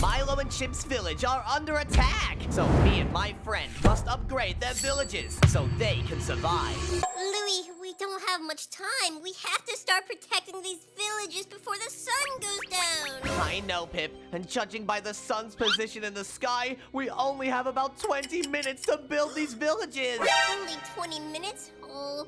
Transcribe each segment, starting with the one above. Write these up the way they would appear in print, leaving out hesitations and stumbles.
Milo and Chip's village are under attack. So me and my friend must upgrade their villages so they can survive. Louie, we don't have much time. We have to start protecting these villages before the sun goes down. I know, Pip, and judging by the sun's position in the sky, we only have about 20 minutes to build these villages. Only 20 minutes? Oh,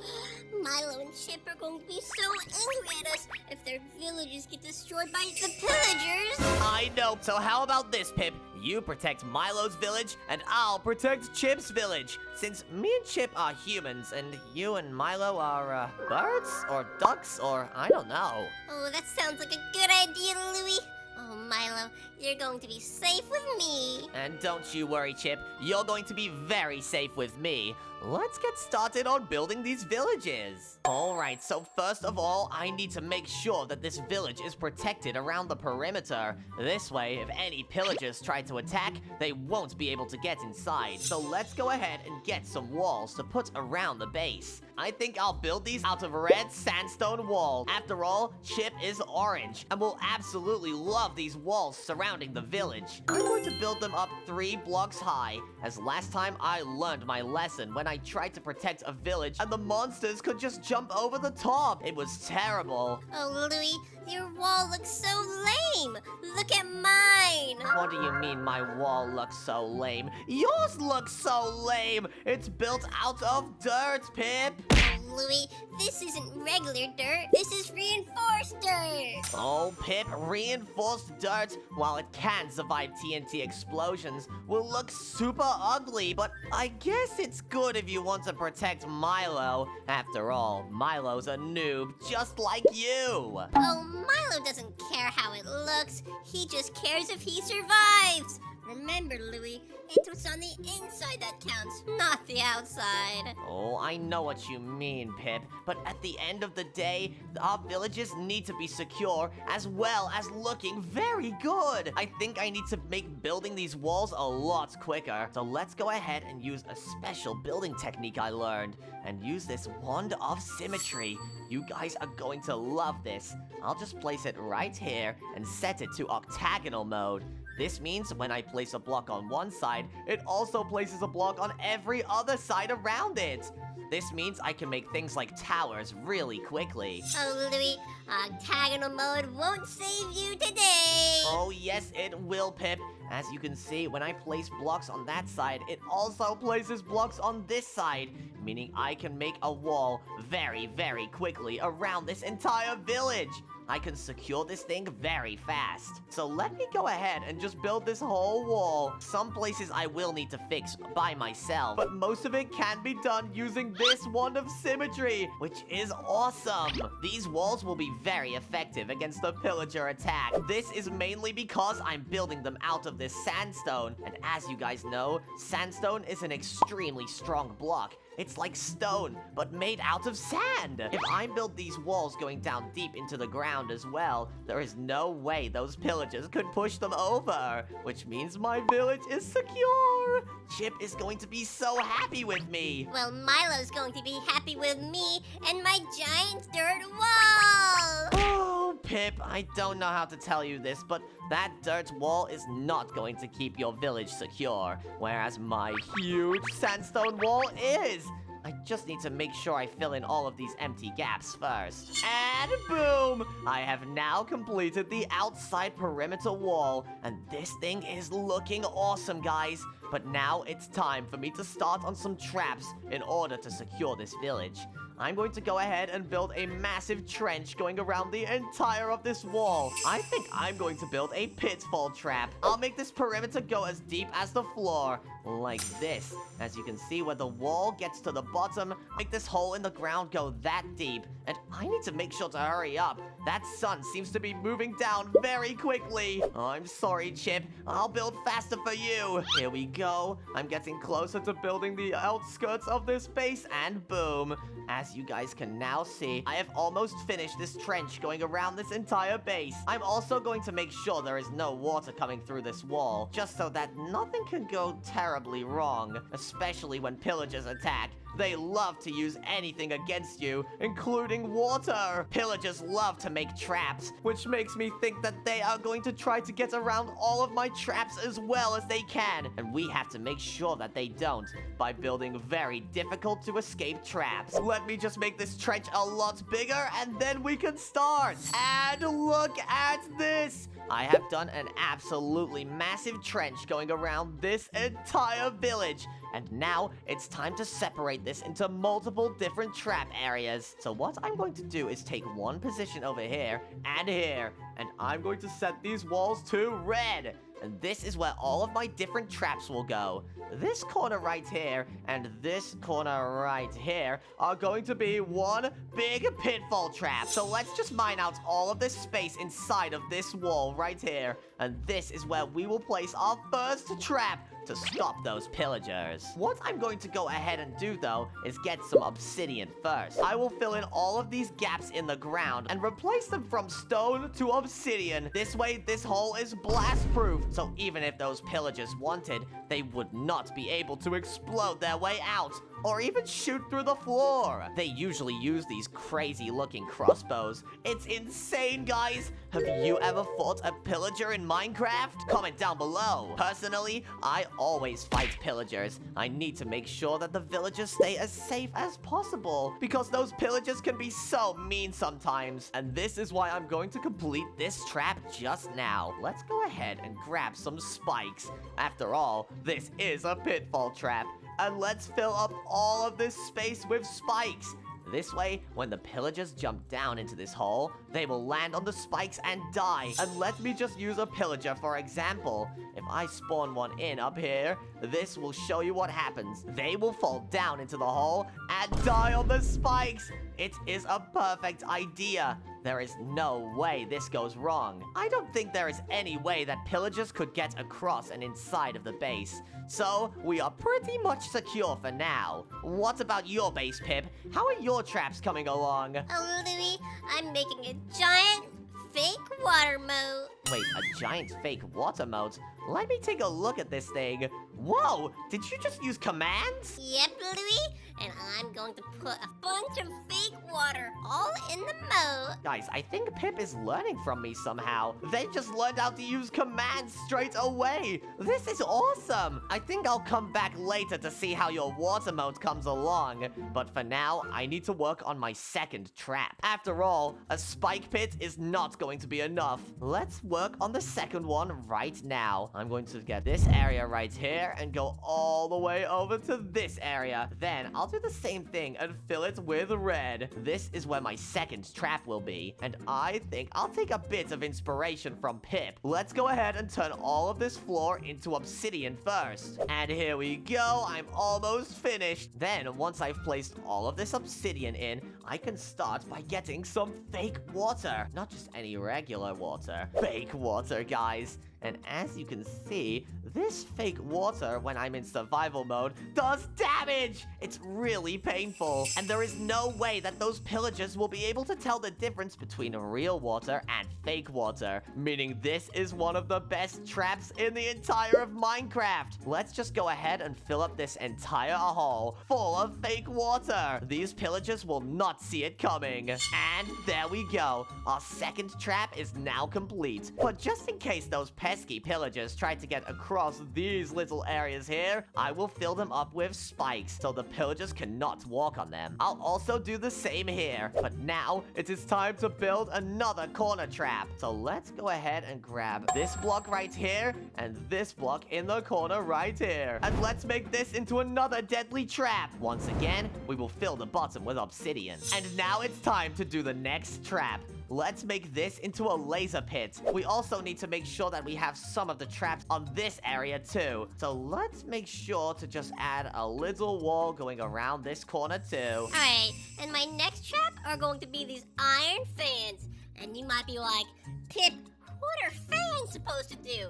Milo and Chip are going to be so angry at us if their villages get destroyed by the pillagers. I know. So how about this, Pip? You protect Milo's village, and I'll protect Chip's village. Since me and Chip are humans, and you and Milo are, birds? Or ducks? Or I don't know. Oh, that sounds like a good idea, Louie. Oh, Milo, you're going to be safe with me. And don't you worry, Chip. You're going to be very safe with me. Let's get started on building these villages. Alright, so first of all, I need to make sure that this village is protected around the perimeter. This way, if any pillagers try to attack, they won't be able to get inside. So let's go ahead and get some walls to put around the base. I think I'll build these out of red sandstone wall. After all, Chip is orange and will absolutely love these walls surrounding the village. I'm going to build them up 3 blocks high, as last time I learned my lesson when I tried to protect a village and the monsters could just jump over the top. It was terrible. Oh, Louie, your wall looks so lame. Look at mine. What do you mean my wall looks so lame? Yours looks so lame. It's built out of dirt, Pip. Oh, Louie, this isn't regular dirt. This is reinforced dirt. Oh, Pip, reinforced dirt, while it can survive TNT explosions, will look super ugly, but I guess it's good if you want to protect Milo. After all, Milo's a noob, just like you. Oh, Milo doesn't care how it looks. He just cares if he survives. Remember, Louie, it's what's on the inside that counts, not the outside. Oh, I know what you mean, Pip, but at the end of the day, our villages need to be secure as well as looking very good. I think I need to make building these walls a lot quicker. So let's go ahead and use a special building technique I learned and use this wand of symmetry. You guys are going to love this. I'll just place it right here and set it to octagonal mode. This means when I place a block on one side, it also places a block on every other side around it. This means I can make things like towers really quickly. Oh, Louie, octagonal mode won't save you today. Oh, yes, it will, Pip. As you can see, when I place blocks on that side, it also places blocks on this side, meaning I can make a wall very, very quickly around this entire village. I can secure this thing very fast. So let me go ahead and just build this whole wall. Some places I will need to fix by myself, but most of it can be done using this wand of symmetry, which is awesome. These walls will be very effective against the pillager attack. This is mainly because I'm building them out of this sandstone, and as you guys know, sandstone is an extremely strong block. It's like stone, but made out of sand. If I build these walls going down deep into the ground as well, there is no way those pillagers could push them over, which means my village is secure. Chip is going to be so happy with me. Well, Milo's going to be happy with me and my giant dirt wall. Oh, Pip, I don't know how to tell you this, but that dirt wall is not going to keep your village secure, whereas my huge sandstone wall is. I just need to make sure I fill in all of these empty gaps first. And boom! I have now completed the outside perimeter wall, and this thing is looking awesome, guys. But now it's time for me to start on some traps in order to secure this village. I'm going to go ahead and build a massive trench going around the entire of this wall. I think I'm going to build a pitfall trap. I'll make this perimeter go as deep as the floor, like this. As you can see where the wall gets to the bottom, make this hole in the ground go that deep. And I need to make sure to hurry up. That sun seems to be moving down very quickly. Oh, I'm sorry, Chip. I'll build faster for you. Here we go. I'm getting closer to building the outskirts of this base, and boom. As you guys can now see, I have almost finished this trench going around this entire base. I'm also going to make sure there is no water coming through this wall, just so that nothing can go terribly wrong, especially when pillagers attack. They love to use anything against you, including water. Pillagers love to make traps, which makes me think that they are going to try to get around all of my traps as well as they can. And we have to make sure that they don't by building very difficult to escape traps. Let me just make this trench a lot bigger and then we can start. And look at this. I have done an absolutely massive trench going around this entire village. And now it's time to separate this into multiple different trap areas. So what I'm going to do is take one position over here and here. And I'm going to set these walls to red. And this is where all of my different traps will go. This corner right here and this corner right here are going to be one big pitfall trap. So let's just mine out all of this space inside of this wall right here. And this is where we will place our first trap to stop those pillagers. What I'm going to go ahead and do, though, is get some obsidian first. I will fill in all of these gaps in the ground and replace them from stone to obsidian. This way, this hole is blast-proof, so even if those pillagers wanted, they would not be able to explode their way out or even shoot through the floor. They usually use these crazy-looking crossbows. It's insane, guys. Have you ever fought a pillager in Minecraft? Comment down below. Personally, I always fight pillagers. I need to make sure that the villagers stay as safe as possible because those pillagers can be so mean sometimes. And this is why I'm going to complete this trap just now. Let's go ahead and grab some spikes. After all, this is a pitfall trap. And let's fill up all of this space with spikes. This way, when the pillagers jump down into this hole, they will land on the spikes and die. And let me just use a pillager for example. If I spawn one in up here, this will show you what happens. They will fall down into the hole and die on the spikes. It is a perfect idea. There is no way this goes wrong. I don't think there is any way that pillagers could get across and inside of the base. So, we are pretty much secure for now. What about your base, Pip? How are your traps coming along? Oh, Louie, I'm making a giant fake water moat. Wait, a giant fake water moat? Let me take a look at this thing. Whoa, did you just use commands? Yep, Louie, and I'm going to put a bunch of fake water all in the moat. Guys, I think Pip is learning from me somehow. They just learned how to use commands straight away. This is awesome. I think I'll come back later to see how your water moat comes along. But for now, I need to work on my second trap. After all, a spike pit is not going to be enough. Let's work on the second one right now. I'm going to get this area right here and go all the way over to this area. Then I'll do the same thing and fill it with red. This is where my second trap will be. And I think I'll take a bit of inspiration from Pip. Let's go ahead and turn all of this floor into obsidian first. And here we go. I'm almost finished. Then once I've placed all of this obsidian in, I can start by getting some fake water. Not just any regular water. Fake water, guys. And as you can see, this fake water, when I'm in survival mode, does damage! It's really painful. And there is no way that those pillagers will be able to tell the difference between real water and fake water. Meaning this is one of the best traps in the entire of Minecraft. Let's just go ahead and fill up this entire hole full of fake water. These pillagers will not see it coming. And there we go. Our second trap is now complete. But just in case those pesky pillagers try to get across these little areas here, I will fill them up with spikes so the pillagers cannot walk on them. I'll also do the same here. But now it is time to build another corner trap. So let's go ahead and grab this block right here and this block in the corner right here. And let's make this into another deadly trap. Once again, we will fill the bottom with obsidian. And now it's time to do the next trap. Let's make this into a laser pit. We also need to make sure that we have some of the traps on this area too. So let's make sure to just add a little wall going around this corner too. Alright, and my next trap are going to be these iron fans. And you might be like, Pip, what are fans supposed to do?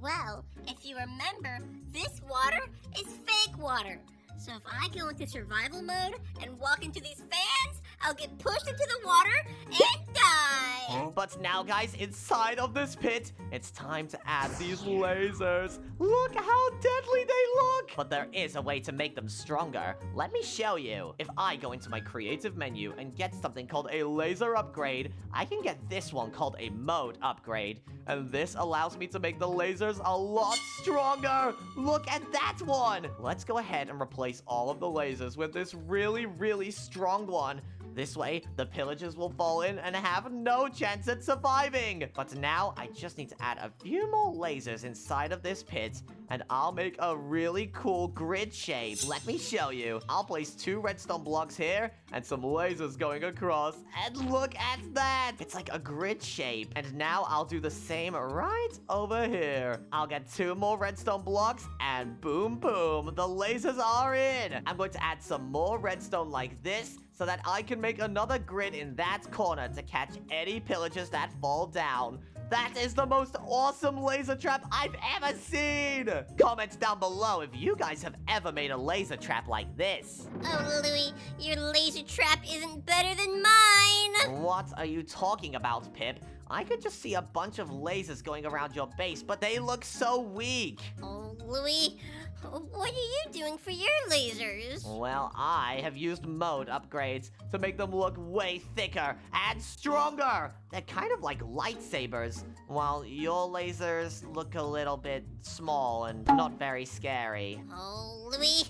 Well, if you remember, this water is fake water. So if I go into survival mode and walk into these fans, I'll get pushed into the water and die. But now, guys, inside of this pit, it's time to add these lasers. Look how deadly they look! But there is a way to make them stronger. Let me show you. If I go into my creative menu and get something called a laser upgrade, I can get this one called a mode upgrade. And this allows me to make the lasers a lot stronger. Look at that one. Let's go ahead and replace all of the lasers with this really, really strong one. This way, the pillagers will fall in and have no chance at surviving. But now, I just need to add a few more lasers inside of this pit, and I'll make a really cool grid shape. Let me show you. I'll place 2 redstone blocks here, and some lasers going across. And look at that! It's like a grid shape. And now, I'll do the same right over here. I'll get 2 more redstone blocks, and boom, boom, the lasers are in. I'm going to add some more redstone like this, so that I can make another grid in that corner to catch any pillagers that fall down. That is the most awesome laser trap I've ever seen! Comment down below if you guys have ever made a laser trap like this. Oh, Louie, your laser trap isn't better than mine! What are you talking about, Pip? I could just see a bunch of lasers going around your base, but they look so weak. Oh, Louie, what are you doing for your lasers? Well, I have used mode upgrades to make them look way thicker and stronger. They're kind of like lightsabers, while your lasers look a little bit small and not very scary. Oh, Louie,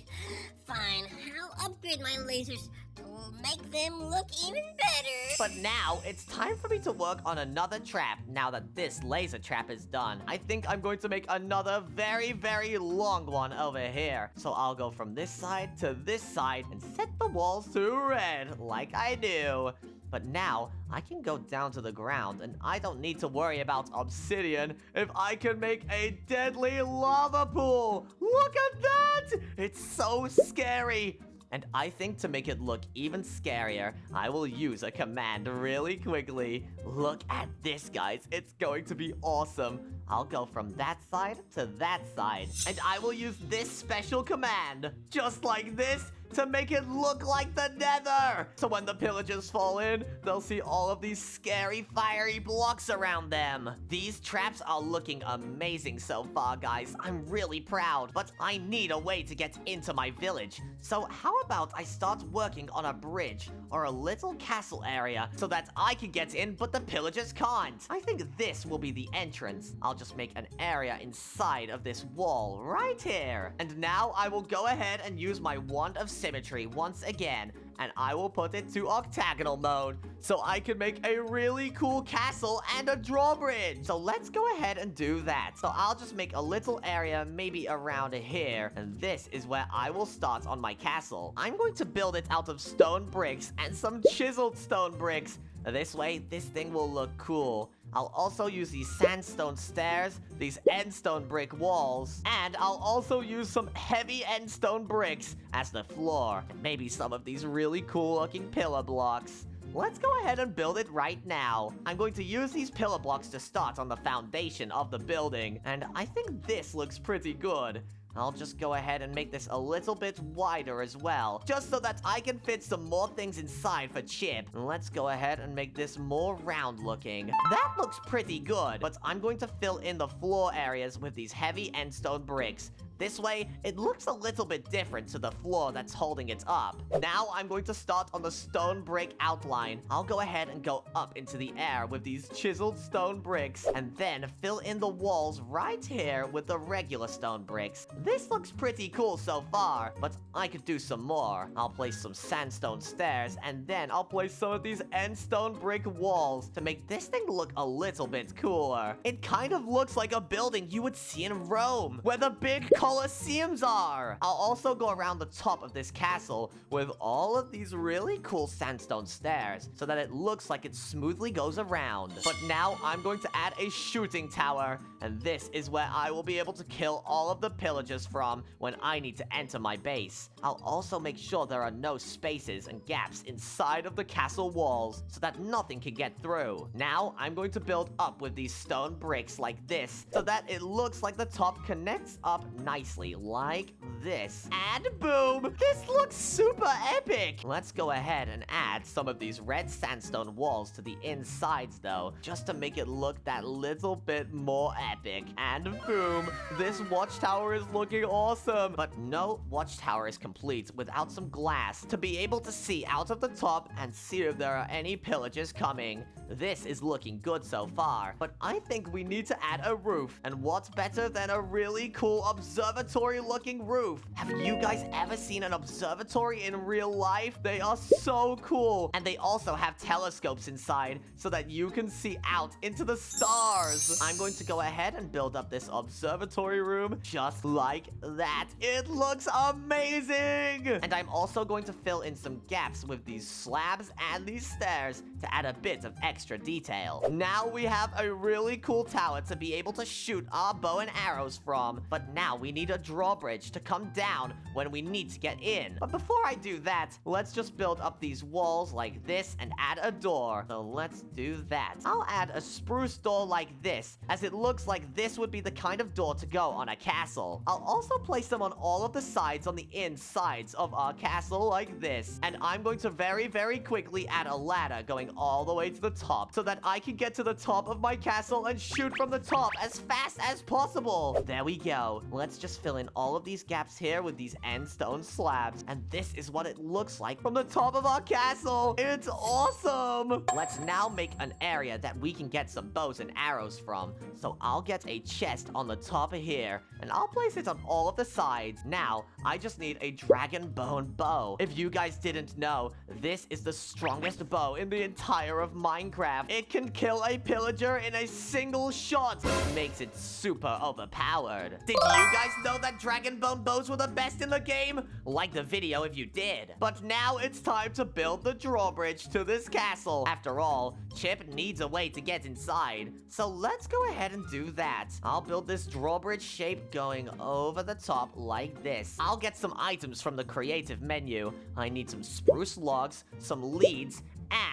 fine. I'll upgrade my lasers to make them look even better. But now, it's time for me to work on another trap now that this laser trap is done. I think I'm going to make another very, very long one over here. So I'll go from this side to this side and set the walls to red, like I do. But now, I can go down to the ground, and I don't need to worry about obsidian if I can make a deadly lava pool. Look at that! It's so scary. And I think to make it look even scarier, I will use a command really quickly. Look at this, guys. It's going to be awesome. I'll go from that side to that side. And I will use this special command, just like this, to make it look like the nether. So when the pillagers fall in, they'll see all of these scary fiery blocks around them. These traps are looking amazing so far, guys. I'm really proud, but I need a way to get into my village. So how about I start working on a bridge or a little castle area so that I can get in, but the pillagers can't. I think this will be the entrance. I'll just make an area inside of this wall right here. And now I will go ahead and use my wand of symmetry once again, and I will put it to octagonal mode so I can make a really cool castle and a drawbridge. So let's go ahead and do that. So I'll just make a little area maybe around here, and this is where I will start on my castle. I'm going to build it out of stone bricks and some chiseled stone bricks. This way, this thing will look cool. I'll also use these sandstone stairs, these endstone brick walls, and I'll also use some heavy endstone bricks as the floor, and maybe some of these really cool looking pillar blocks. Let's go ahead and build it right now. I'm going to use these pillar blocks to start on the foundation of the building, and I think this looks pretty good. I'll just go ahead and make this a little bit wider as well, just so that I can fit some more things inside for Chip. Let's go ahead and make this more round looking. That looks pretty good, but I'm going to fill in the floor areas with these heavy endstone bricks. This way, it looks a little bit different to the floor that's holding it up. Now, I'm going to start on the stone brick outline. I'll go ahead and go up into the air with these chiseled stone bricks, and then fill in the walls right here with the regular stone bricks. This looks pretty cool so far, but I could do some more. I'll place some sandstone stairs, and then I'll place some of these endstone brick walls to make this thing look a little bit cooler. It kind of looks like a building you would see in Rome, where the big Colosseums are. I'll also go around the top of this castle with all of these really cool sandstone stairs so that it looks like it smoothly goes around. But now I'm going to add a shooting tower, and this is where I will be able to kill all of the pillagers from when I need to enter my base. I'll also make sure there are no spaces and gaps inside of the castle walls so that nothing can get through. Now I'm going to build up with these stone bricks like this so that it looks like the top connects up nicely nicely like this. And boom! This looks super epic! Let's go ahead and add some of these red sandstone walls to the insides though, just to make it look that little bit more epic. And boom! This watchtower is looking awesome! But no watchtower is complete without some glass to be able to see out of the top and see if there are any pillagers coming. This is looking good so far, but I think we need to add a roof. And what's better than a really cool observatory looking roof? Have you guys ever seen an observatory in real life? They are so cool. And they also have telescopes inside so that you can see out into the stars. I'm going to go ahead and build up this observatory room just like that. It looks amazing. And I'm also going to fill in some gaps with these slabs and these stairs to add a bit of extra detail. Now we have a really cool tower to be able to shoot our bow and arrows from. But now we need a drawbridge to come down when we need to get in. But before I do that, let's just build up these walls like this and add a door. So let's do that. I'll add a spruce door like this, as it looks like this would be the kind of door to go on a castle. I'll also place them on all of the sides on the insides of our castle like this. And I'm going to very, very quickly add a ladder going all the way to the top so that I can get to the top of my castle and shoot from the top as fast as possible. There we go. Let's just fill in all of these gaps here with these end stone slabs. And this is what it looks like from the top of our castle. It's awesome. Let's now make an area that we can get some bows and arrows from. So I'll get a chest on the top of here and I'll place it on all of the sides. Now, I just need a dragon bone bow. If you guys didn't know, this is the strongest bow in the entire of Minecraft. It can kill a pillager in a single shot, which makes it super overpowered. Did you guys know that dragon bone bows were the best in the game? Like the video if you did. But now it's time to build the drawbridge to this castle. After all, Chip needs a way to get inside. So let's go ahead and do that. I'll build this drawbridge shape going over the top like this. I'll get some items from the creative menu. I need some spruce logs, some leads,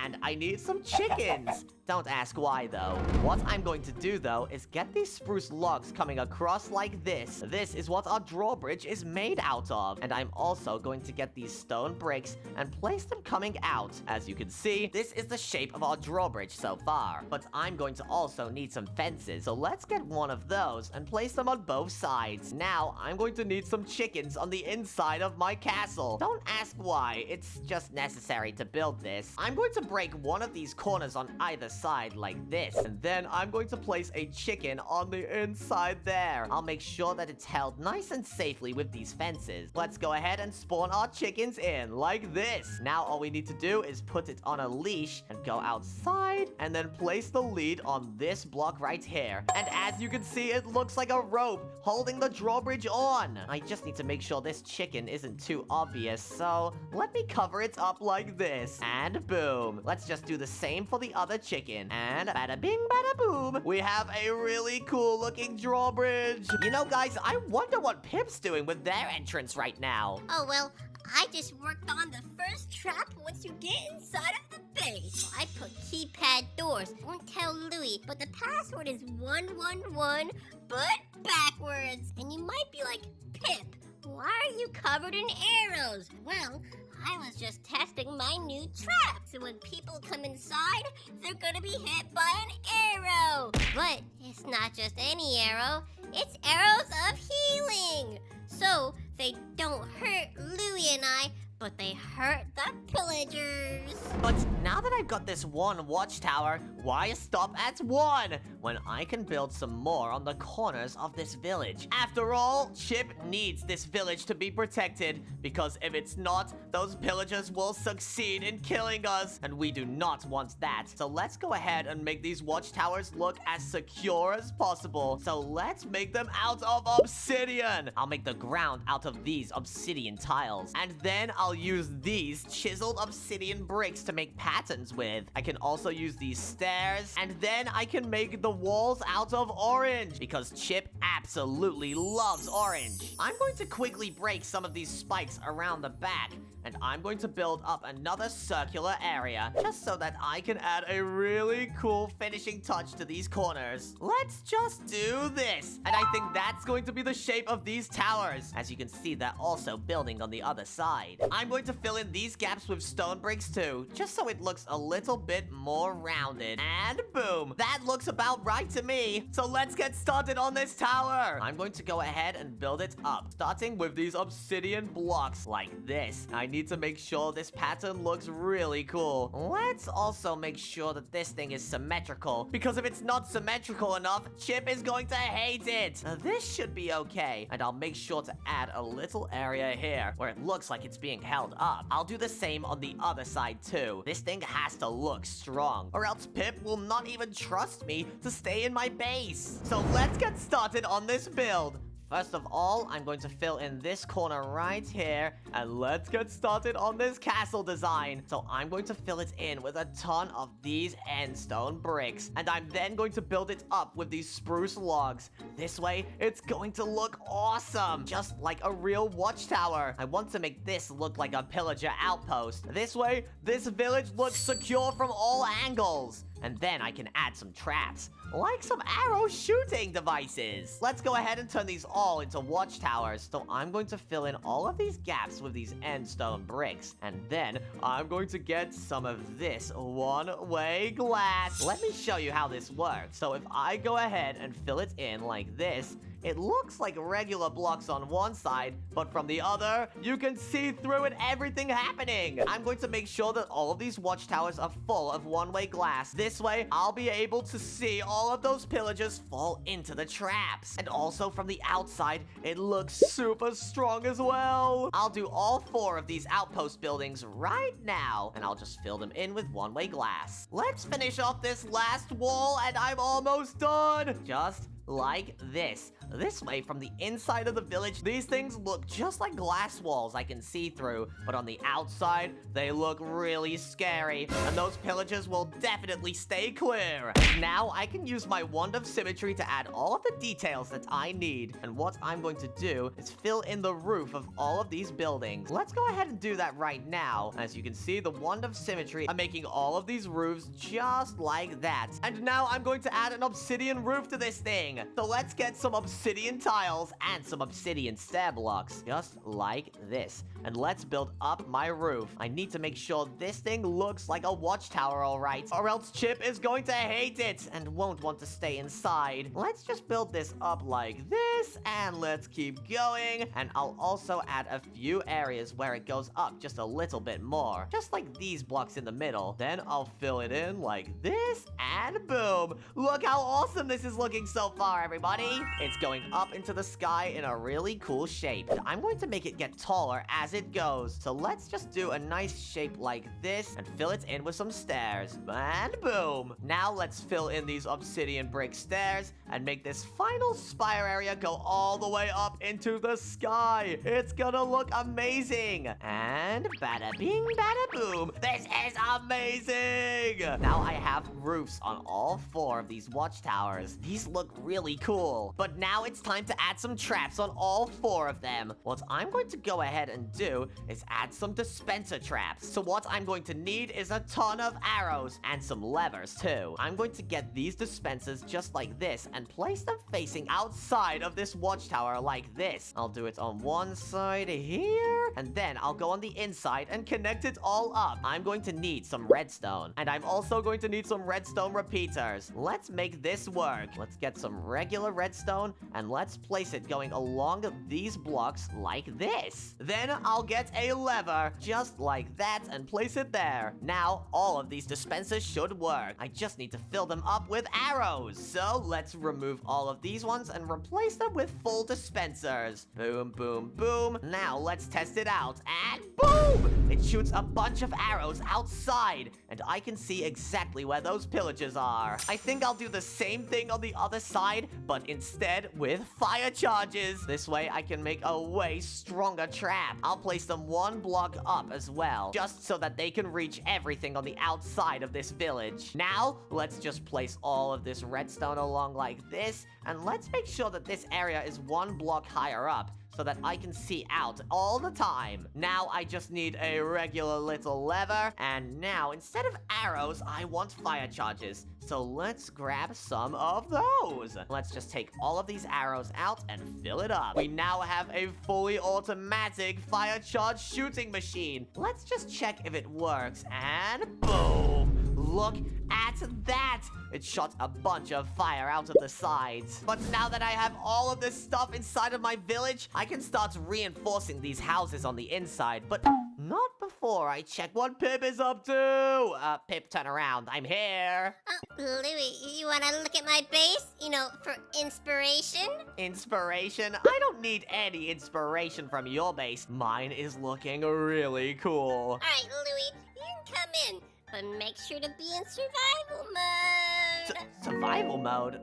and I need some chickens. Don't ask why, though. What I'm going to do, though, is get these spruce logs coming across like this. This is what our drawbridge is made out of. And I'm also going to get these stone bricks and place them coming out. As you can see, this is the shape of our drawbridge so far. But I'm going to also need some fences. So let's get one of those and place them on both sides. Now, I'm going to need some chickens on the inside of my castle. Don't ask why. It's just necessary to build this. I'm going to break one of these corners on either side like this, and then I'm going to place a chicken on the inside there. I'll make sure that it's held nice and safely with these fences. Let's go ahead and spawn our chickens in like this. Now all we need to do is put it on a leash and go outside and then place the lead on this block right here. And as you can see, it looks like a rope holding the drawbridge on. I just need to make sure this chicken isn't too obvious, so let me cover it up like this. And boom. Let's just do the same for the other chicken. And bada bing, bada boom. We have a really cool looking drawbridge. You know, guys, I wonder what Pip's doing with their entrance right now. Oh, well, I just worked on the first trap once you get inside of the base. I put keypad doors. Don't tell Louie, but the password is 111, but backwards. And you might be like, Pip, why are you covered in arrows? Well, I was just testing my new trap. So when people come inside, they're gonna be hit by an arrow. But it's not just any arrow, it's arrows of healing. So they don't hurt Louie and I, but they hurt the pillagers. But now that I've got this one watchtower, why stop at one when I can build some more on the corners of this village? After all, Chip needs this village to be protected, because if it's not, those pillagers will succeed in killing us, and we do not want that. So let's go ahead and make these watchtowers look as secure as possible. So let's make them out of obsidian. I'll make the ground out of these obsidian tiles, and then I'll use these chiseled obsidian bricks to make patterns with. with. I can also use these stairs, and then I can make the walls out of orange because Chip absolutely loves orange. I'm going to quickly break some of these spikes around the back, and I'm going to build up another circular area just so that I can add a really cool finishing touch to these corners. Let's just do this. And I think that's going to be the shape of these towers. As you can see, they're also building on the other side. I'm going to fill in these gaps with stone bricks too, just so it looks a little bit more rounded. And boom, that looks about right to me. So let's get started on this tower. I'm going to go ahead and build it up, starting with these obsidian blocks like this. I need to make sure this pattern looks really cool. Let's also make sure that this thing is symmetrical, because if it's not symmetrical enough, Chip is going to hate it. Now, this should be okay, and I'll make sure to add a little area here where it looks like it's being held up. I'll do the same on the other side too. This thing has to look strong, or else Pip will not even trust me to stay in my base. So let's get started on this build. First of all, I'm going to fill in this corner right here, and let's get started on this castle design. So I'm going to fill it in with a ton of these end stone bricks, and I'm then going to build it up with these spruce logs. This way, it's going to look awesome, just like a real watchtower. I want to make this look like a pillager outpost. This way, this village looks secure from all angles. And then I can add some traps, like some arrow shooting devices. Let's go ahead and turn these all into watchtowers. So I'm going to fill in all of these gaps with these end stone bricks. And then I'm going to get some of this one-way glass. Let me show you how this works. So if I go ahead and fill it in like this, it looks like regular blocks on one side, but from the other, you can see through it everything happening. I'm going to make sure that all of these watchtowers are full of one-way glass. This way, I'll be able to see all of those pillagers fall into the traps. And also from the outside, it looks super strong as well. I'll do all 4 of these outpost buildings right now, and I'll just fill them in with one-way glass. Let's finish off this last wall, and I'm almost done. Just like this. This way, from the inside of the village, these things look just like glass walls I can see through, but on the outside, they look really scary, and those pillagers will definitely stay clear. Now, I can use my wand of symmetry to add all of the details that I need, and what I'm going to do is fill in the roof of all of these buildings. Let's go ahead and do that right now. As you can see, the wand of symmetry, I'm making all of these roofs just like that. And now I'm going to add an obsidian roof to this thing. So let's get some obsidian tiles and some obsidian stair blocks, just like this. And let's build up my roof. I need to make sure this thing looks like a watchtower, all right, or else Chip is going to hate it and won't want to stay inside. Let's just build this up like this, and let's keep going. And I'll also add a few areas where it goes up just a little bit more, just like these blocks in the middle. Then I'll fill it in like this, and boom. Look how awesome this is looking so far, everybody. It's going up into the sky in a really cool shape. And I'm going to make it get taller as it goes. So let's just do a nice shape like this and fill it in with some stairs. And boom. Now let's fill in these obsidian brick stairs and make this final spire area go all the way up into the sky. It's gonna look amazing. And bada bing, bada boom. This is amazing. Now I have roofs on all 4 of these watchtowers. These look really cool. But now it's time to add some traps on all 4 of them. What I'm going to go ahead and do is add some dispenser traps. So what I'm going to need is a ton of arrows and some levers too. I'm going to get these dispensers just like this and place them facing outside of this watchtower like this. I'll do it on one side here, and then I'll go on the inside and connect it all up. I'm going to need some redstone, and I'm also going to need some redstone repeaters. Let's make this work. Let's get some regular redstone, and let's place it going along these blocks like this. Then I'll get a lever just like that and place it there. Now all of these dispensers should work. I just need to fill them up with arrows. So let's remove all of these ones and replace them with full dispensers. Boom, boom, boom. Now let's test it out, and boom! It shoots a bunch of arrows outside, and I can see exactly where those pillagers are. I think I'll do the same thing on the other side inside, but instead with fire charges. This way, I can make a way stronger trap. I'll place them one block up as well, just so that they can reach everything on the outside of this village. Now, let's just place all of this redstone along like this, and let's make sure that this area is one block higher up, so that I can see out all the time. Now I just need a regular little lever, and now instead of arrows, I want fire charges. So let's grab some of those. Let's just take all of these arrows out and fill it up. We now have a fully automatic fire charge shooting machine. Let's just check if it works, and boom! Look at that! It shot a bunch of fire out of the sides. But now that I have all of this stuff inside of my village, I can start reinforcing these houses on the inside, but not before I check what Pip is up to. Pip, turn around. I'm here. Oh, Louie, you wanna look at my base? You know, for inspiration? Inspiration? I don't need any inspiration from your base. Mine is looking really cool. Alright, Louie, you can come in, but make sure to be in survival mode. Survival mode?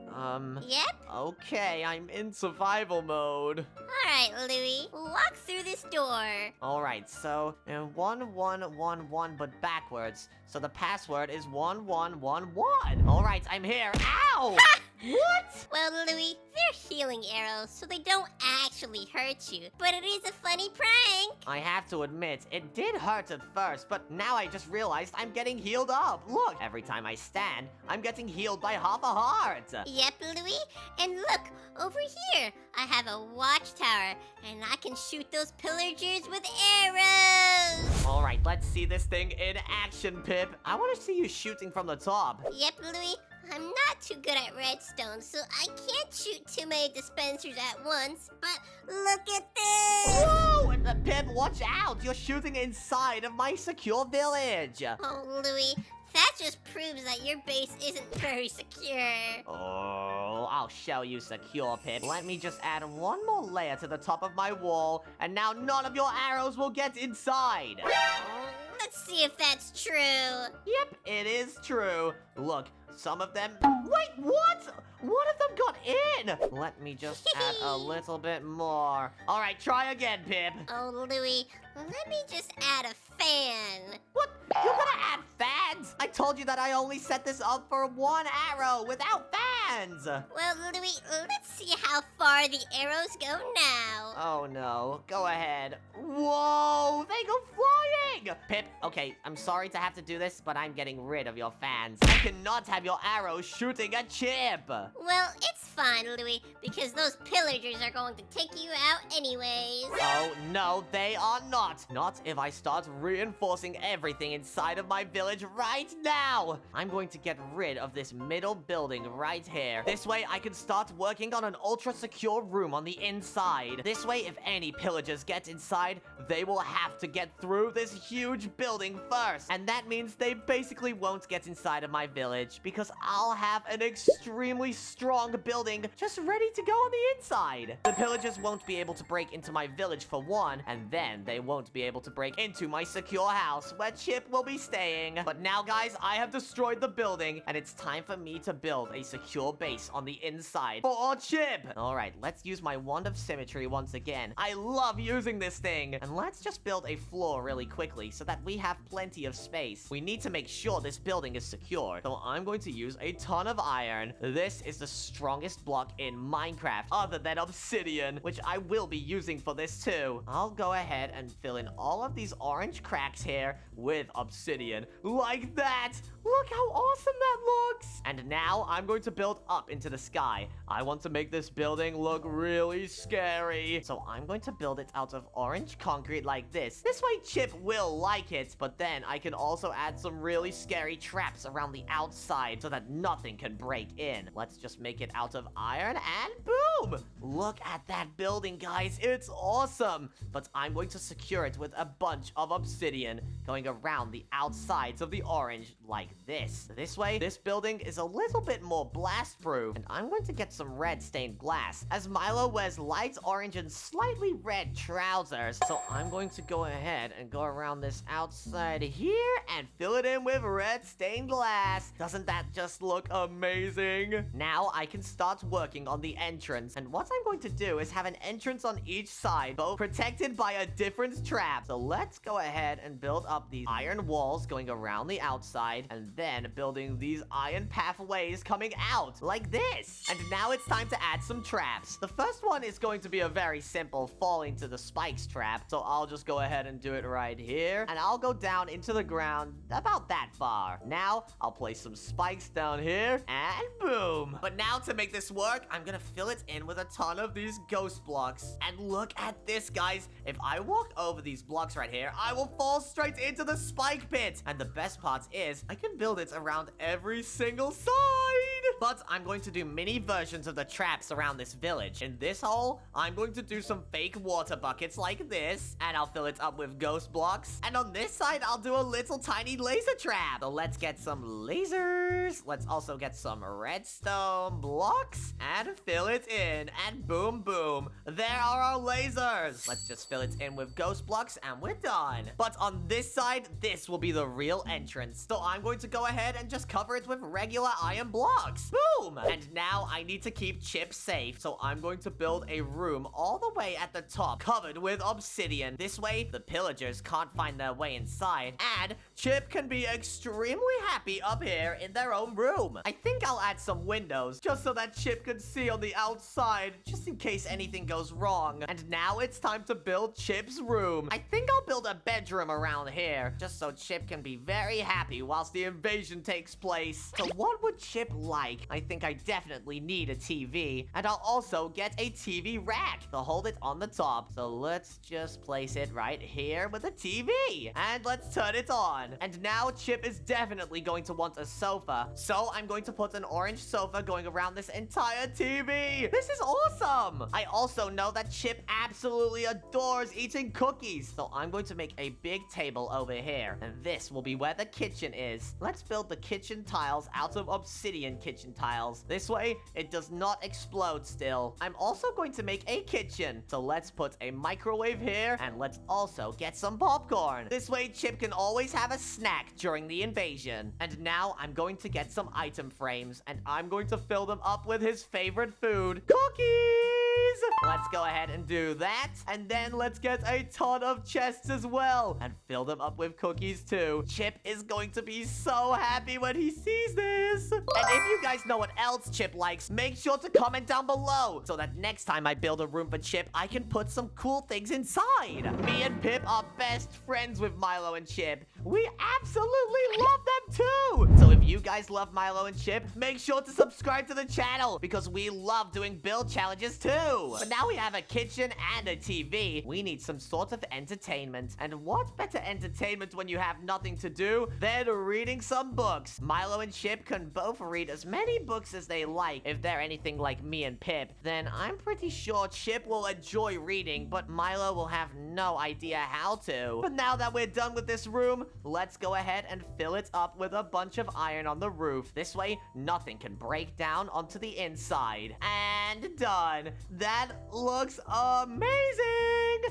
Yep. Okay, I'm in survival mode. Alright, Louie, walk through this door. Alright, so 1111, but backwards. So the password is 1111. Alright, I'm here. Ow! What? Well, Louie, they're healing arrows, so they don't actually hurt you. But it is a funny prank. I have to admit, it did hurt at first, but now I just realized I'm getting healed up. Look, every time I stand, I'm getting healed by half a heart. Yep, Louie. And look, over here, I have a watchtower, and I can shoot those pillagers with arrows. Alright, let's see this thing in action, Pip. I want to see you shooting from the top. Yep, Louie. I'm not too good at redstone, so I can't shoot too many dispensers at once, but look at this! Whoa! Pip, watch out! You're shooting inside of my secure village! Oh, Louie, that just proves that your base isn't very secure. Oh, I'll show you secure, Pip. Let me just add one more layer to the top of my wall, and now none of your arrows will get inside! Let's see if that's true. Yep, it is true. Look, some of them... Wait, what? One of them got in! Let me just add a little bit more. Alright, try again, Pip. Oh, Louie, let me just add a fan. What? You're gonna add fans? I told you that I only set this up for one arrow without fans! Well, Louie, let's see how far the arrows go now. Oh no, go ahead. Whoa, they go flying! Pip, okay, I'm sorry to have to do this, but I'm getting rid of your fans. I cannot have your arrows shooting a chip! Well, it's fine, Louie, because those pillagers are going to take you out anyways. Oh, no, they are not. Not if I start reinforcing everything inside of my village right now. I'm going to get rid of this middle building right here. This way, I can start working on an ultra-secure room on the inside. This way, if any pillagers get inside, they will have to get through this huge building first. And that means they basically won't get inside of my village because I'll have an extremely strong building just ready to go on the inside. The pillagers won't be able to break into my village for one, and then they won't be able to break into my secure house where Chip will be staying. But now, guys, I have destroyed the building, and it's time for me to build a secure base on the inside for Chip. All right, let's use my wand of symmetry once again. I love using this thing. And let's just build a floor really quickly so that we have plenty of space. We need to make sure this building is secure, so I'm going to use a ton of iron. This is the strongest block in Minecraft other than obsidian, which I will be using for this too. I'll go ahead and fill in all of these orange cracks here with obsidian, like that. Look how awesome that looks. And now I'm going to build up into the sky. I want to make this building look really scary. So I'm going to build it out of orange concrete like this. This way Chip will like it, but then I can also add some really scary traps around the outside so that nothing can break in. Let's just make it out of iron and boom! Look at that building, guys. It's awesome. But I'm going to secure it with a bunch of obsidian going around the outsides of the orange like this. This way, this building is a little bit more blast proof, and I'm going to get some red stained glass. As Milo wears light orange and slightly red trousers. So I'm going to go ahead and go around this outside here and fill it in with red stained glass. Doesn't that just look amazing? Now I can start working on the entrance. And what I'm going to do is have an entrance on each side, both protected by a different trap. So let's go ahead and build up these iron walls going around the outside, and then building these iron pathways coming out like this. And now it's time to add some traps. The first one is going to be a very simple falling to the spikes trap. So I'll just go ahead and do it right here, and I'll go down into the ground about that far. Now I'll place some spikes down here, and boom. But now to make this work, I'm gonna fill it in with a ton of these ghost blocks. And look at this, guys. If I walk over these blocks right here, I will fall straight into the spike pit. And the best part is I can build it around every single side. But I'm going to do mini versions of the traps around this village. In this hole, I'm going to do some fake water buckets like this, and I'll fill it up with ghost blocks. And on this side, I'll do a little tiny laser trap. So let's get some lasers. Let's also get some redstone blocks and fill it in. And boom, boom. There are our lasers. Let's just fill it in with ghost blocks and we're done. But on this side, this will be the real entrance. So I'm going to go ahead and just cover it with regular iron blocks. Boom! And now I need to keep Chip safe. So I'm going to build a room all the way at the top, covered with obsidian. This way, the pillagers can't find their way inside, and Chip can be extremely happy up here in their own room. I think I'll add some windows, just so that Chip can see on the outside, just in case anything goes wrong. And now it's time to build Chip's room. I think I'll build a bedroom around here, just so Chip can be very happy whilst the invasion takes place. So what would Chip like? I think I definitely need a TV, and I'll also get a TV rack to hold it on the top. So let's just place it right here with a TV, and let's turn it on. And now Chip is definitely going to want a sofa, so I'm going to put an orange sofa going around this entire TV. This is awesome! I also know that Chip absolutely adores eating cookies, so I'm going to make a big table over here, and this will be where the kitchen is. Let's build the kitchen tiles out of obsidian kitchen tiles. This way, it does not explode still. I'm also going to make a kitchen, so let's put a microwave here, and let's also get some popcorn. This way, Chip can always have a snack during the invasion. And now I'm going to get some item frames, and I'm going to fill them up with his favorite food, cookies! Let's go ahead and do that, and then let's get a ton of chests as well, and fill them up with cookies too. Chip is going to be so happy when he sees this. And if you guys know what else Chip likes, make sure to comment down below, so that next time I build a room for Chip, I can put some cool things inside. Me and Pip are best friends with Milo and Chip. We absolutely love them too. So if you guys love Milo and Chip, make sure to subscribe to the channel, because we love doing build challenges too. But now we have a kitchen and a TV. We need some sort of entertainment. And what better entertainment when you have nothing to do than reading some books? Milo and Chip can both read as many books as they like. If they're anything like me and Pip, then I'm pretty sure Chip will enjoy reading, but Milo will have no idea how to. But now that we're done with this room, let's go ahead and fill it up with a bunch of iron on the roof. This way, nothing can break down onto the inside. And done. That looks amazing!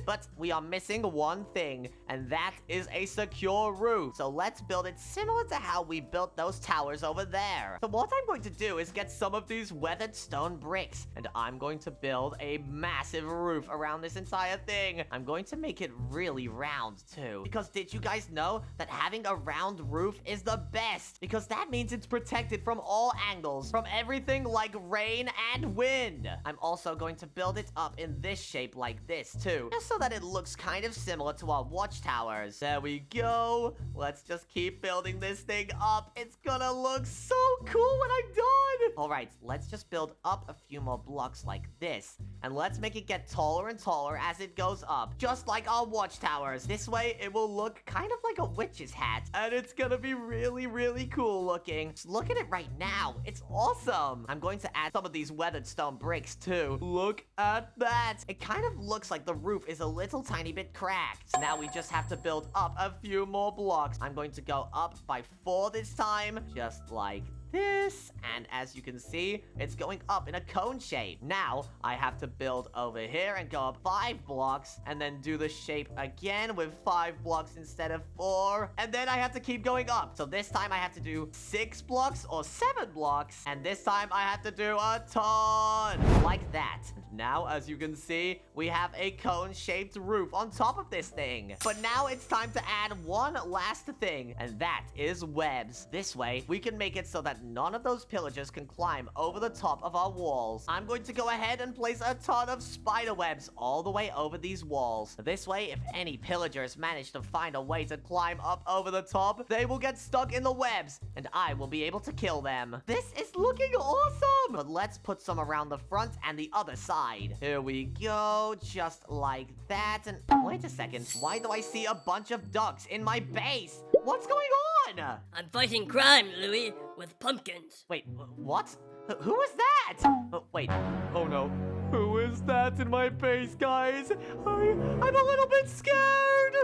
But we are missing one thing, and that is a secure roof. So let's build it similar to how we built those towers over there. So what I'm going to do is get some of these weathered stone bricks, and I'm going to build a massive roof around this entire thing. I'm going to make it really round too, because did you guys know that having a round roof is the best? Because that means it's protected from all angles, from everything like rain and wind. I'm also going to build it up in this shape like this too, just so that it looks kind of similar to our watchtowers. There we go. Let's just keep building this thing up. It's gonna look so cool when I'm done. All right, let's just build up a few more blocks like this, and let's make it get taller and taller as it goes up, just like our watchtowers. This way, it will look kind of like a witch's hat, and it's gonna be really, really cool looking. Just look at it right now. It's awesome. I'm going to add some of these weathered stone bricks too. Look at that. It kind of looks like the roof is a little tiny bit cracked. Now we just have to build up a few more blocks. I'm going to go up by 4 this time, just like this. And as you can see, it's going up in a cone shape. Now, I have to build over here and go up 5 blocks. And then do the shape again with 5 blocks instead of 4. And then I have to keep going up. So this time I have to do 6 blocks or 7 blocks. And this time I have to do a ton. Like that. Now, as you can see, we have a cone-shaped roof on top of this thing. But now it's time to add one last thing, and that is webs. This way, we can make it so that none of those pillagers can climb over the top of our walls. I'm going to go ahead and place a ton of spider webs all the way over these walls. This way, if any pillagers manage to find a way to climb up over the top, they will get stuck in the webs, and I will be able to kill them. This is looking awesome! But let's put some around the front and the other side. Here we go, just like that. And wait a second, why do I see a bunch of ducks in my base? What's going on? I'm fighting crime, Louie, with pumpkins. Wait, what? Who is that? Wait, oh no. Who is that in my base, guys? I'm a little bit scared.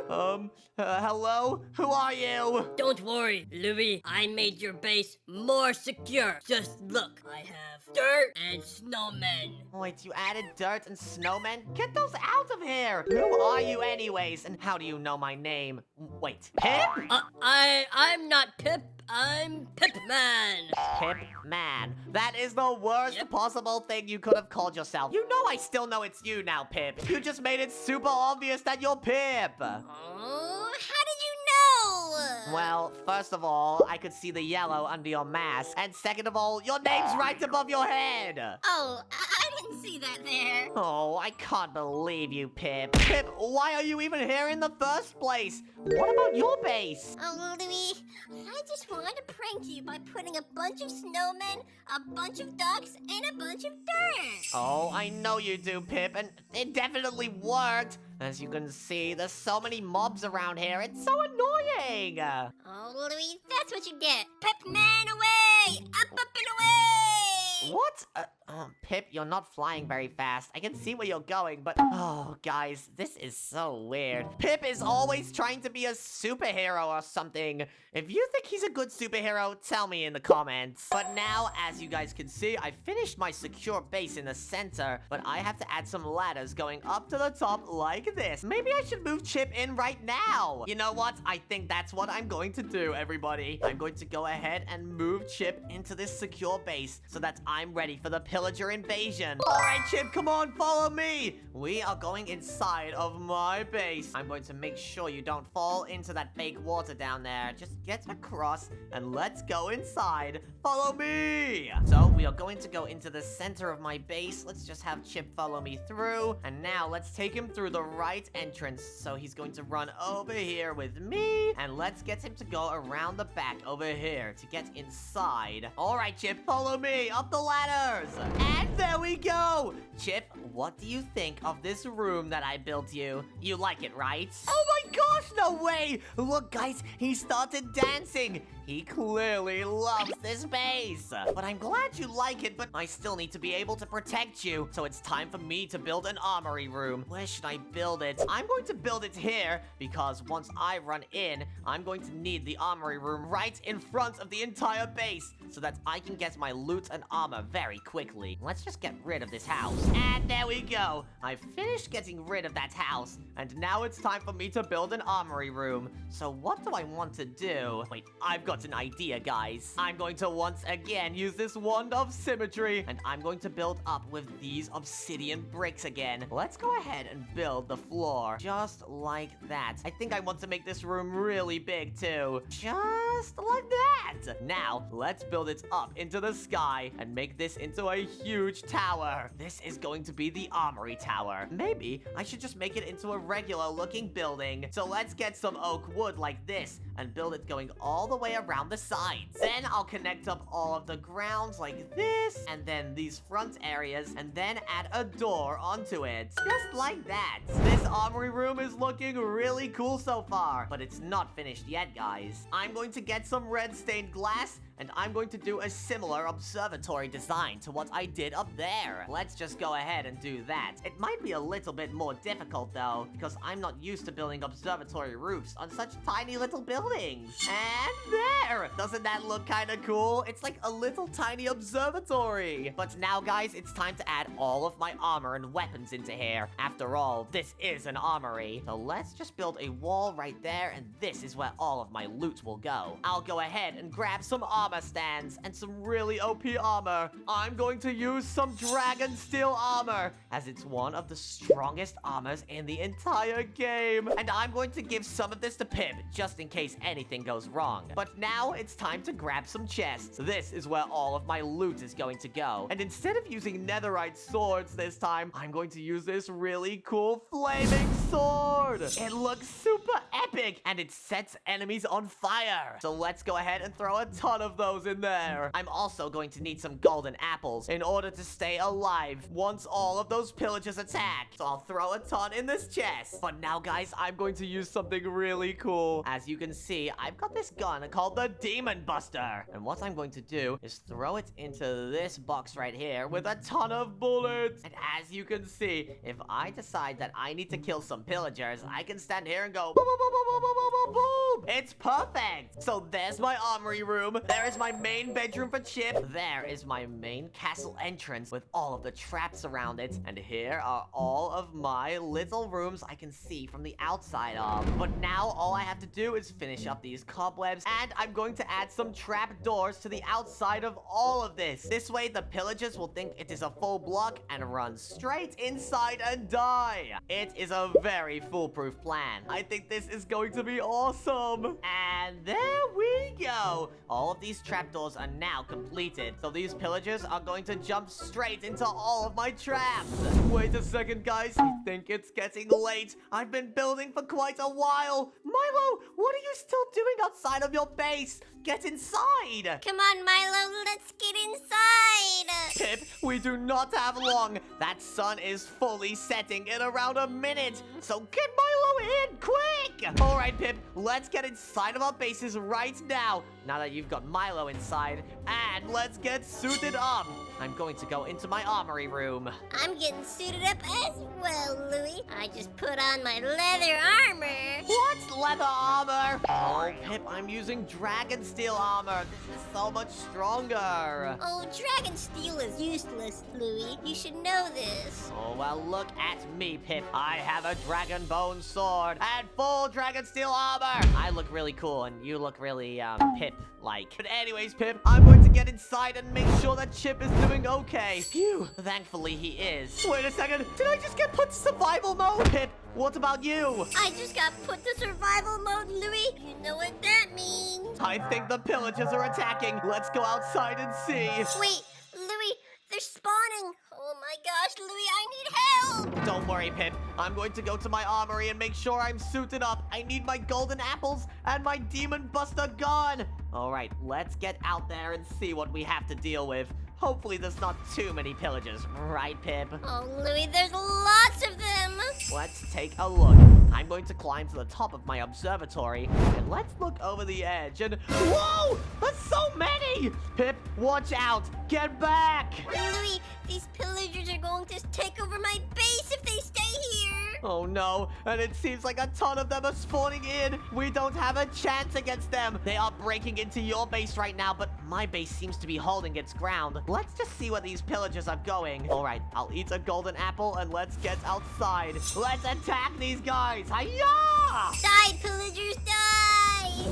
Hello? Who are you? Don't worry, Louie. I made your base more secure. Just look, I have dirt and snowmen. Wait, you added dirt and snowmen? Get those out of here! Who are you anyways? And how do you know my name? Wait, Pip? I'm not Pip. I'm Pip Man. Pip Man. That is the worst possible thing you could have called yourself. You know I still know it's you now, Pip. You just made it super obvious that you're Pip. Oh, how did you know? Well, first of all, I could see the yellow under your mask. And second of all, your name's right above your head. Oh, I didn't see that there. Oh, I can't believe you, Pip. Pip, why are you even here in the first place? What about your base? Oh, Louie, I just wanted to prank you by putting a bunch of snowmen, a bunch of ducks, and a bunch of dirt. Oh, I know you do, Pip, and it definitely worked. As you can see, there's so many mobs around here. It's so annoying. Oh, Louie, that's what you get. Pip Man away! Up, up, and away! What? Pip, you're not flying very fast. I can see where you're going, but... Oh, guys, this is so weird. Pip is always trying to be a superhero or something. If you think he's a good superhero, tell me in the comments. But now, as you guys can see, I finished my secure base in the center, but I have to add some ladders going up to the top like this. Maybe I should move Chip in right now. You know what? I think that's what I'm going to do, everybody. I'm going to go ahead and move Chip into this secure base so that I'm ready for the pillager invasion. All right, Chip, come on, follow me. We are going inside of my base. I'm going to make sure you don't fall into that fake water down there. Just get across and let's go inside. Follow me. So we are going to go into the center of my base. Let's just have Chip follow me through. And now let's take him through the right entrance. So he's going to run over here with me. And let's get him to go around the back over here to get inside. All right, Chip, follow me up the ladders. And there we go. Chip, what do you think of this room that I built you? You like it, right? Oh my gosh, no way. Look, guys, he started dancing. He clearly loves this base. But I'm glad you like it, but I still need to be able to protect you. So it's time for me to build an armory room. Where should I build it? I'm going to build it here because once I run in, I'm going to need the armory room right in front of the entire base so that I can get my loot and armor very quickly. Let's just get rid of this house. And there we go. I finished getting rid of that house. And now it's time for me to build an armory room. So what do I want to do? Wait, I've got an idea, guys. I'm going to once again use this wand of symmetry, and I'm going to build up with these obsidian bricks again. Let's go ahead and build the floor just like that. I think I want to make this room really big too. Just like that. Now, let's build it up into the sky and make this into a huge tower. This is going to be the armory tower. Maybe I should just make it into a regular looking building. So let's get some oak wood like this and build it going all the way around the sides. Then I'll connect up all of the grounds like this, and then these front areas, and then add a door onto it. Just like that. This armory room is looking really cool so far, but it's not finished yet, guys. I'm going to get some red stained glass, and I'm going to do a similar observatory design to what I did up there. Let's just go ahead and do that. It might be a little bit more difficult though, because I'm not used to building observatory roofs on such tiny little buildings. And there! Doesn't that look kind of cool? It's like a little tiny observatory. But now, guys, it's time to add all of my armor and weapons into here. After all, this is an armory. So let's just build a wall right there, and this is where all of my loot will go. I'll go ahead and grab some armor stands and some really OP armor. I'm going to use some dragon steel armor, as it's one of the strongest armors in the entire game. And I'm going to give some of this to Pip, just in case anything goes wrong. But now it's time to grab some chests. This is where all of my loot is going to go. And instead of using netherite swords this time, I'm going to use this really cool flaming sword. It looks super epic, and it sets enemies on fire. So let's go ahead and throw a ton of those in there. I'm also going to need some golden apples in order to stay alive once all of those pillagers attack. So I'll throw a ton in this chest. But now, guys, I'm going to use something really cool. As you can see, I've got this gun called the Demon Buster. And what I'm going to do is throw it into this box right here with a ton of bullets. And as you can see, if I decide that I need to kill some pillagers, I can stand here and go boom, boom, boom, boom, boom, boom, boom, boom. It's perfect. So there's my armory room. There is my main bedroom for Chip. There is my main castle entrance with all of the traps around it. And here are all of my little rooms I can see from the outside of. But now all I have to do is finish up these cobwebs, and I'm going to add some trap doors to the outside of all of this. This way the pillagers will think it is a full block and run straight inside and die. It is a very foolproof plan. I think this is going to be awesome. And there we go. All of these trapdoors are now completed. So these pillagers are going to jump straight into all of my traps. Wait a second, guys. I think it's getting late. I've been building for quite a while. Milo, what are you still doing outside of your base? Get inside. Come on, Milo, let's get inside. Pip, we do not have long. That sun is fully setting in around a minute. So get Milo in, quick! All right, Pip, let's get inside of our bases right now. Now that you've got Milo inside, and let's get suited up. I'm going to go into my armory room. I'm getting suited up as well, Louie. I just put on my leather armor. What's leather armor? Oh, Pip, I'm using dragon steel armor. This is so much stronger. Oh, dragon steel is useless, Louie. You should know this. Oh, well, look at me, Pip. I have a dragon bone sword and full dragon steel armor. I look really cool, and you look really, Pip-like. But anyways, Pip, I'm going to get inside and make sure that Chip is doing okay. Phew, thankfully he is. Wait a second, did I just get put to survival mode? Pip, what about you? I just got put to survival mode, Louie. You know what that means. I think the pillagers are attacking. Let's go outside and see. Wait, Louie, they're spawning. Oh my gosh, Louie, I need help. Don't worry, Pip. I'm going to go to my armory and make sure I'm suited up. I need my golden apples and my Demon Buster gun. All right, let's get out there and see what we have to deal with. Hopefully there's not too many pillagers, right, Pip? Oh, Louie, there's lots of them. Let's take a look. I'm going to climb to the top of my observatory, and let's look over the edge, and whoa! There's so many! Pip, watch out! Get back! Louie, these pillagers are going to take over my base if they stay here. Oh no, and it seems like a ton of them are spawning in. We don't have a chance against them. They are breaking into your base right now, but my base seems to be holding its ground. Let's just see where these pillagers are going. All right, I'll eat a golden apple and let's get outside. Let's attack these guys. Hi-ya! Die, pillagers, die!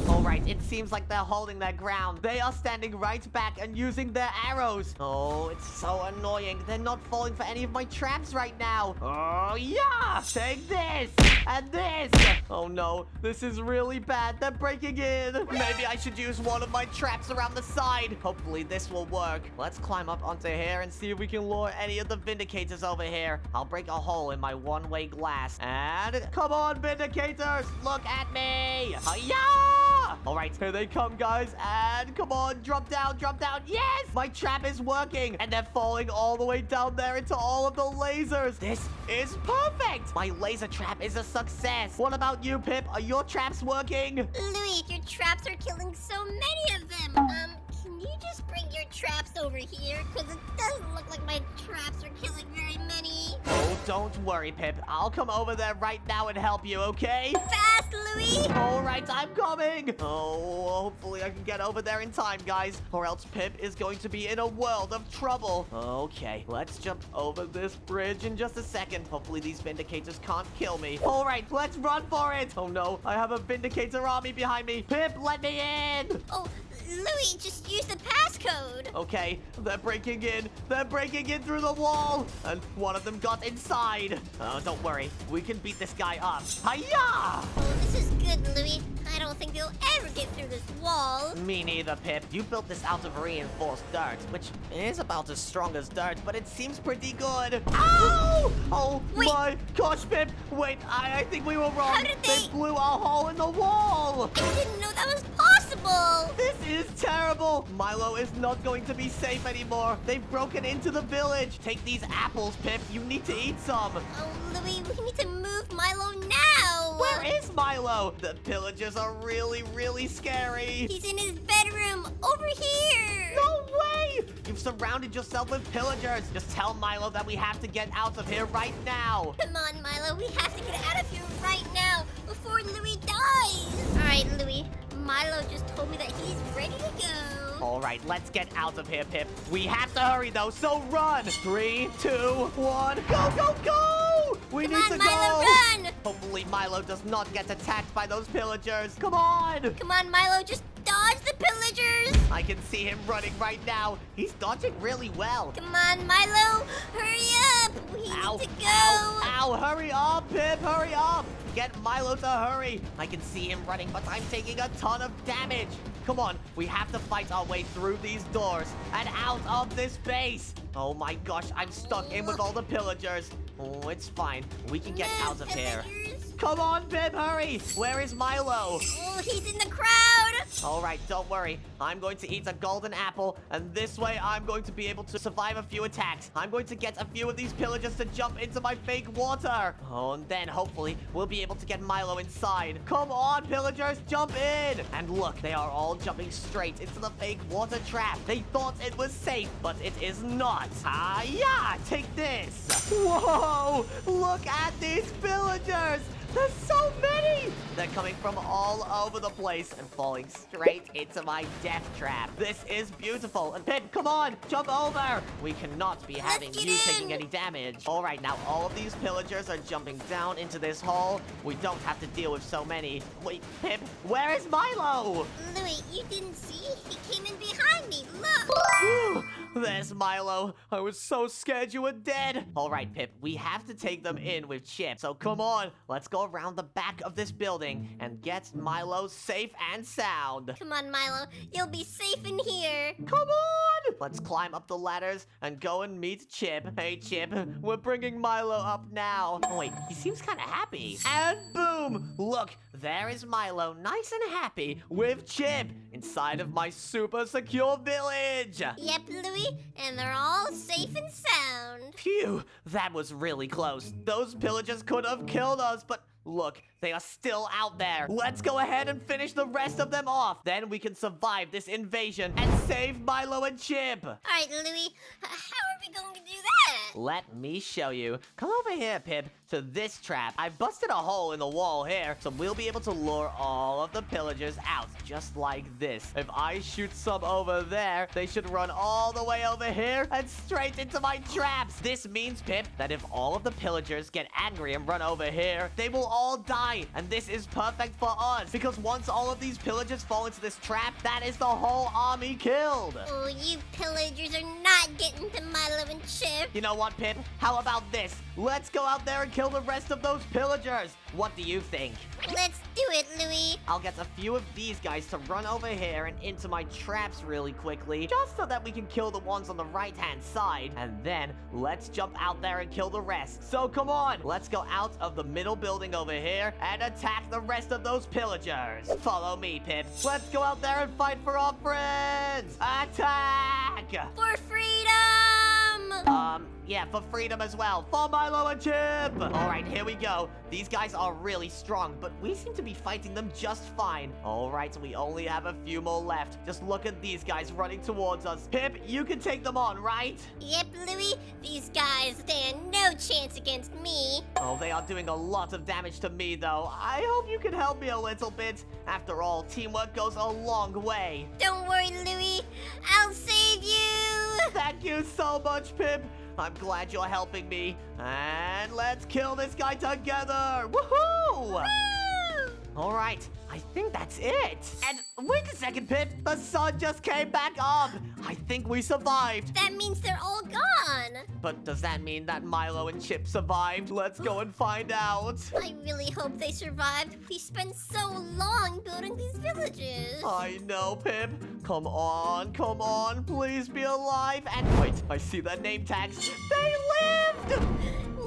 All right, it seems like they're holding their ground. They are standing right back and using their arrows. Oh, it's so annoying. They're not falling for any of my traps right now. Oh, yeah! Take this and this. Oh, no. This is really bad. They're breaking in. Maybe I should use one of my traps around the side. Hopefully, this will work. Let's climb up onto here and see if we can lure any of the Vindicators over here. I'll break a hole in my one-way glass. And come on, Vindicators. Look at me. Hi-ya! All right, here they come, guys. And come on, drop down, drop down. Yes! My trap is working. And they're falling all the way down there into all of the lasers. This is perfect. My laser trap is a success. What about you, Pip? Are your traps working? Louie, your traps are killing so many of them. Can just bring your traps over here? Because it doesn't look like my traps are killing very many. Oh, don't worry, Pip. I'll come over there right now and help you, okay? Fast, Louie! All right, I'm coming. Oh, hopefully I can get over there in time, guys, or else Pip is going to be in a world of trouble. Okay, let's jump over this bridge in just a second. Hopefully these Vindicators can't kill me. All right, let's run for it. Oh no, I have a Vindicator army behind me. Pip, let me in. Oh, Louie, just use the passcode. Okay, they're breaking in. They're breaking in through the wall. And one of them got inside. Oh, don't worry. We can beat this guy up. Hiya! Oh, this is good, Louie. I don't think they'll ever get through this wall. Me neither, Pip. You built this out of reinforced dirt, which is about as strong as dirt, but it seems pretty good. Ow! Oh Wait. my gosh, Pip. Wait, I think we were wrong. How did they- blew a hole in the wall. I didn't know that was possible. This is terrible. Milo is not going to be safe anymore. They've broken into the village. Take these apples, Pip. You need to eat some. Oh, Louie, we need to move Milo now. Where is Milo? The pillagers are really, really scary. He's in his bedroom over here. No way! You've surrounded yourself with pillagers. Just tell Milo that we have to get out of here right now. Come on, Milo. We have to get out of here right now before Louie dies. All right, Louie. Milo just told me that he's ready to go. All right, let's get out of here, Pip. We have to hurry, though, so run. 3, 2, 1, go, go, go! We need to Come on, Milo, go. run! Hopefully Milo does not get attacked by those pillagers. Come on! Come on, Milo. Just dodge the pillagers. I can see him running right now. He's dodging really well. Come on, Milo. Hurry up. We Ow, need to go. ow, ow, hurry up, Pip, hurry up. Get Milo to hurry. I can see him running, but I'm taking a ton of damage. Come on, we have to fight our way through these doors and out of this base. Oh my gosh, I'm stuck in with all the pillagers. Oh, it's fine. We can get out of here. Pillagers. Come on, Pip, hurry. Where is Milo? Oh, he's in the crowd. All right, don't worry. I'm going to eat a golden apple, and this way I'm going to be able to survive a few attacks. I'm going to get a few of these pillagers to jump into my fake water. Oh, and then hopefully we'll be able to get Milo inside. Come on, pillagers, jump in. And look, they are all jumping straight into the fake water trap. They thought it was safe, but it is not. Yeah, take this. Whoa, look at these villagers. There's so many! They're coming from all over the place and falling straight into my death trap. This is beautiful. And Pip, come on, jump over. We cannot be having get you in. taking any damage. All right, now all of these pillagers are jumping down into this hole. We don't have to deal with so many. Wait, Pip, where is Milo? Louie, you didn't see? He came in behind me. Look. Whew, there's Milo. I was so scared you were dead. All right, Pip, we have to take them in with Chip. So come on, let's go around the back of this building and get Milo safe and sound. Come on, Milo. You'll be safe in here. Come on! Let's climb up the ladders and go and meet Chip. Hey, Chip, we're bringing Milo up now. Oh, wait, he seems kind of happy. And boom! Look, there is Milo, nice and happy, with Chip inside of my super secure village. Yep, Louie, and they're all safe and sound. Phew, that was really close. Those pillagers could have killed us, but look, they are still out there. Let's go ahead and finish the rest of them off. Then we can survive this invasion and save Milo and Chip. All right, Louie, how are we going to do that? Let me show you. Come over here, Pip, to this trap. I busted a hole in the wall here, so we'll be able to lure all of the pillagers out, just like this. If I shoot some over there, they should run all the way over here and straight into my traps. This means, Pip, that if all of the pillagers get angry and run over here, they will all die. And this is perfect for us, because once all of these pillagers fall into this trap, that is the whole army killed. Oh, you pillagers are not getting to Milo and Chip. You know what, Pip? How about this? Let's go out there and kill the rest of those pillagers. What do you think? Let's do it, Louie. I'll get a few of these guys to run over here and into my traps really quickly, just so that we can kill the ones on the right-hand side. And then let's jump out there and kill the rest. So come on, let's go out of the middle building over here and attack the rest of those pillagers. Follow me, Pip. Let's go out there and fight for our friends. Attack! For freedom! Yeah, for freedom as well. For Milo and Chip! Alright, here we go. These guys are really strong, but we seem to be fighting them just fine. Alright, we only have a few more left. Just look at these guys running towards us. Pip, you can take them on, right? Yep, Louie, these guys stand no chance against me. Oh, they are doing a lot of damage to me, though. I hope you can help me a little bit. After all, teamwork goes a long way. Don't worry, Louie, I'll save you. Thank you so much, Pip. I'm glad you're helping me. And let's kill this guy together. Woohoo! Woo! All right, I think that's it. And wait a second, Pip. The sun just came back up. I think we survived. That means they're all gone. But does that mean that Milo and Chip survived? Let's go and find out. I really hope they survived. We spent so long building these villages. I know, Pip. Come on, please be alive. And wait, I see their name tags. They lived!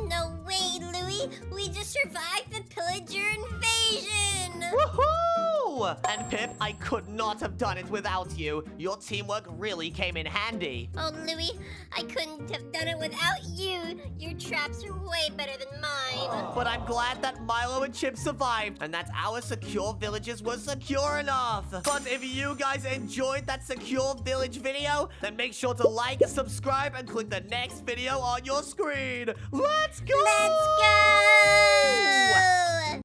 No way, Louie. We just survived the pillager invasion. Woohoo! And Pip, I could not have done it without you. Your teamwork really came in handy. Oh, Louie, I couldn't have done it without you. Your traps are way better than mine. But I'm glad that Milo and Chip survived and that our secure villages were secure enough. But if you guys enjoyed that secure village video, then make sure to like, subscribe, and click the next video on your screen. Let's go! Let's go!